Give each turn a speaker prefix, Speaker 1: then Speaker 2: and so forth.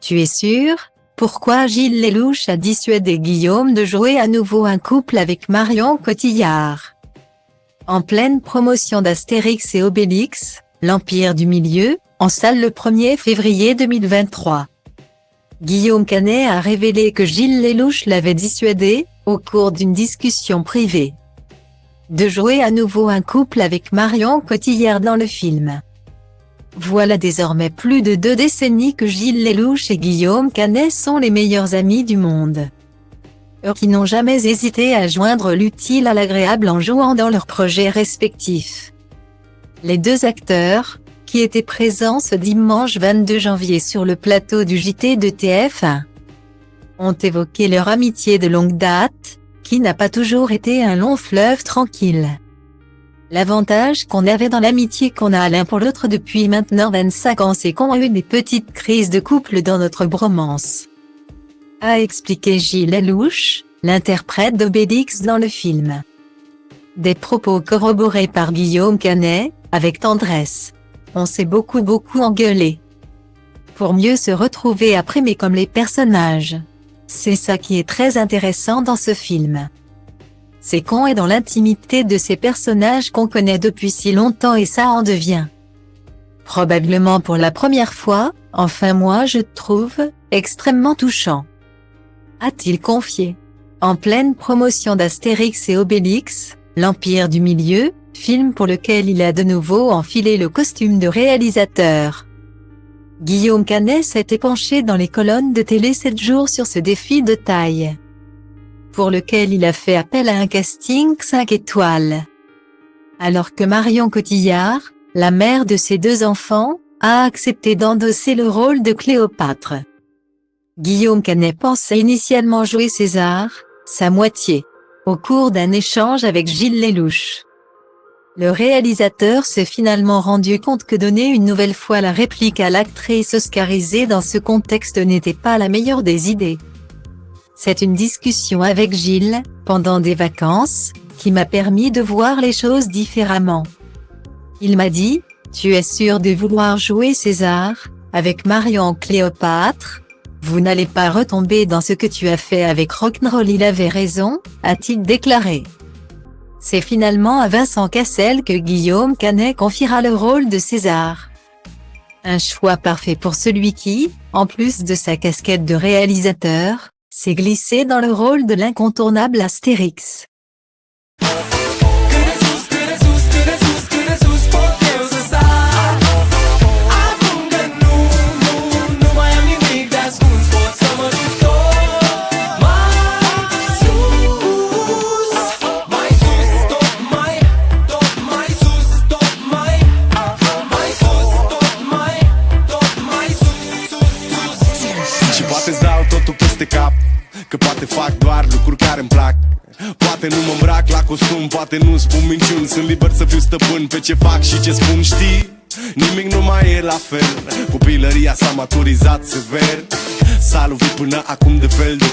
Speaker 1: Tu es sûr? Pourquoi Gilles Lellouche a dissuadé Guillaume de jouer à nouveau un couple avec Marion Cotillard? En pleine promotion d'Astérix et Obélix, l'Empire du Milieu, en salle le 1er février 2023. Guillaume Canet a révélé que Gilles Lellouche l'avait dissuadé, au cours d'une discussion privée, de jouer à nouveau un couple avec Marion Cotillard dans le film. Voilà désormais plus de 2 décennies que Gilles Lellouche et Guillaume Canet sont les meilleurs amis du monde. Eux qui n'ont jamais hésité à joindre l'utile à l'agréable en jouant dans leurs projets respectifs. Les 2 acteurs, qui étaient présents ce dimanche 22 janvier sur le plateau du JT de TF1, ont évoqué leur amitié de longue date, qui n'a pas toujours été un long fleuve tranquille. L'avantage qu'on avait dans l'amitié qu'on a l'un pour l'autre depuis maintenant 25 ans, c'est qu'on a eu des petites crises de couple dans notre bromance, a expliqué Gilles Lellouche, l'interprète d'Obélix dans le film. Des propos corroborés par Guillaume Canet, avec tendresse. On s'est beaucoup engueulé, pour mieux se retrouver après, mais comme les personnages. C'est ça qui est très intéressant dans ce film. C'est qu'on est dans l'intimité de ces personnages qu'on connaît depuis si longtemps et ça en devient, probablement pour la première fois, enfin moi je trouve, extrêmement touchant, a-t-il confié. En pleine promotion d'Astérix et Obélix, l'Empire du Milieu, film pour lequel il a de nouveau enfilé le costume de réalisateur. Guillaume Canet s'est épanché dans les colonnes de télé 7 jours sur ce défi de taille, pour lequel il a fait appel à un casting 5 étoiles. Alors que Marion Cotillard, la mère de ses 2 enfants, a accepté d'endosser le rôle de Cléopâtre. Guillaume Canet pensait initialement jouer César, sa moitié, au cours d'un échange avec Gilles Lellouche. Le réalisateur s'est finalement rendu compte que donner une nouvelle fois la réplique à l'actrice oscarisée dans ce contexte n'était pas la meilleure des idées. C'est une discussion avec Gilles, pendant des vacances, qui m'a permis de voir les choses différemment. Il m'a dit, « Tu es sûr de vouloir jouer César, avec Marion Cléopâtre? Vous n'allez pas retomber dans ce que tu as fait avec Rock'n'Roll ». Il avait raison, a-t-il déclaré. C'est finalement à Vincent Cassel que Guillaume Canet confiera le rôle de César. Un choix parfait pour celui qui, en plus de sa casquette de réalisateur, s'est glissé dans le rôle de l'incontournable Astérix.
Speaker 2: Și poate îți dau totul peste cap, că poate fac doar lucruri care îmi plac. Poate nu mă îmbrac la costum, poate nu spun minciuni. Sunt liber să fiu stăpân pe ce fac și ce spun, știi? Nimic nu mai e la fel, copilăria s-a maturizat sever. S-a lovit până acum de fel de